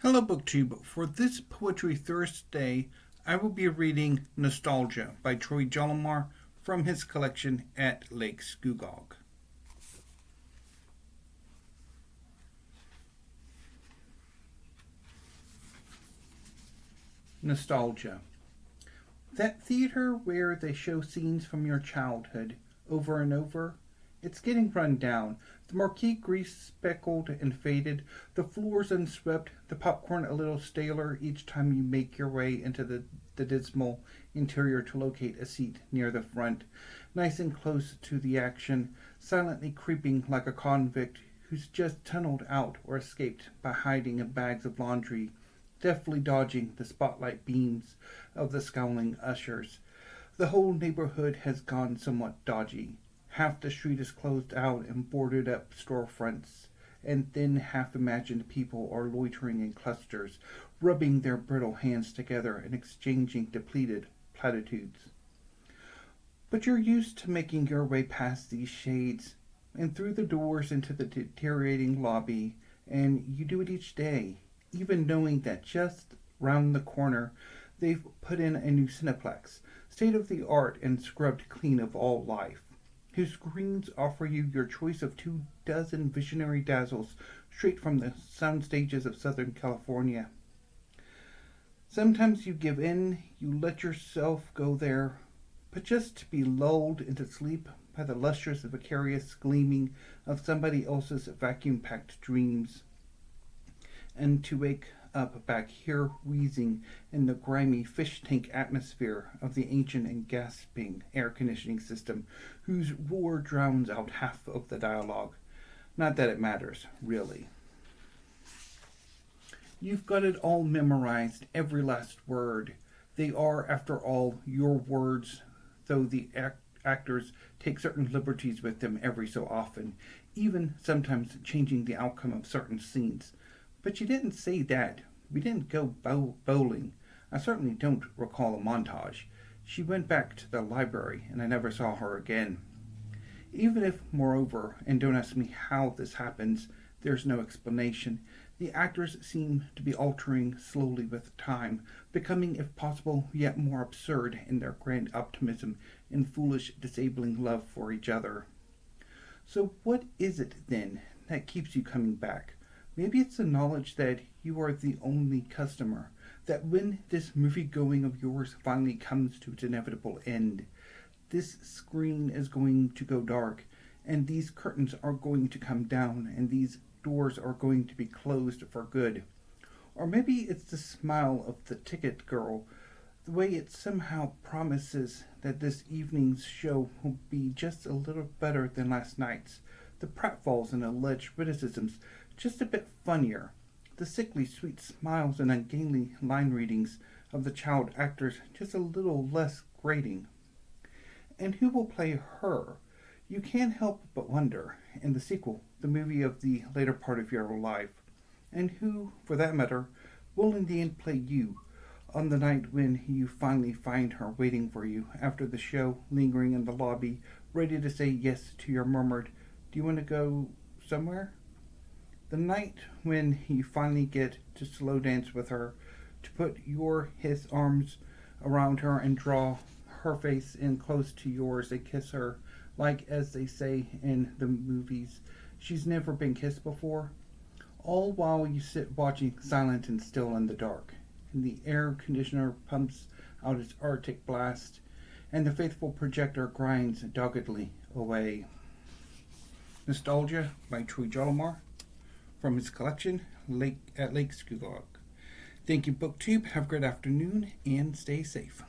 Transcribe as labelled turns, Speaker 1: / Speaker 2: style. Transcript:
Speaker 1: Hello, BookTube. For this Poetry Thursday, I will be reading Nostalgia by Jollimore from his collection At Lake Scugog. Nostalgia. That theater where they show scenes from your childhood over and over, it's getting run down. The marquee grease-speckled and faded, the floors unswept, the popcorn a little staler each time you make your way into the dismal interior to locate a seat near the front, nice and close to the action, silently creeping like a convict who's just tunneled out or escaped by hiding in bags of laundry, deftly dodging the spotlight beams of the scowling ushers. The whole neighborhood has gone somewhat dodgy. Half the street is closed out and boarded up storefronts, and then half-imagined people are loitering in clusters, rubbing their brittle hands together and exchanging depleted platitudes. But you're used to making your way past these shades and through the doors into the deteriorating lobby, and you do it each day, even knowing that just round the corner they've put in a new Cineplex, state-of-the-art and scrubbed clean of all life, whose screens offer you your choice of 24 visionary dazzles straight from the sound stages of Southern California. Sometimes you give in, you let yourself go there, but just to be lulled into sleep by the lustrous vicarious gleaming of somebody else's vacuum-packed dreams, and to wake up back here wheezing in the grimy fish tank atmosphere of the ancient and gasping air conditioning system whose roar drowns out half of the dialogue. Not that it matters, really. You've got it all memorized, every last word. They are, after all, your words, though the actors take certain liberties with them every so often, even sometimes changing the outcome of certain scenes. But you didn't say that. We didn't go bowling. I certainly don't recall a montage. She went back to the library, and I never saw her again. Even if, moreover, and don't ask me how this happens, there's no explanation, the actors seem to be altering slowly with time, becoming, if possible, yet more absurd in their grand optimism and foolish, disabling love for each other. So what is it, then, that keeps you coming back? Maybe it's the knowledge that you are the only customer, that when this movie-going of yours finally comes to its inevitable end, this screen is going to go dark, and these curtains are going to come down, and these doors are going to be closed for good. Or maybe it's the smile of the ticket girl, the way it somehow promises that this evening's show will be just a little better than last night's, the pratfalls and alleged witticisms just a bit funnier, the sickly sweet smiles and ungainly line readings of the child actors just a little less grating. And who will play her? You can't help but wonder, in the sequel, the movie of the later part of your life, and who, for that matter, will in the end play you, on the night when you finally find her waiting for you after the show, lingering in the lobby, ready to say yes to your murmured, "Do you want to go somewhere?" The night when you finally get to slow dance with her, to put his arms around her and draw her face in close to yours and kiss her, like as they say in the movies, she's never been kissed before, all while you sit watching silent and still in the dark, and the air conditioner pumps out its Arctic blast, and the faithful projector grinds doggedly away. Nostalgia by Jollimore from his collection At Lake Scugog. Thank you, BookTube. Have a great afternoon and stay safe.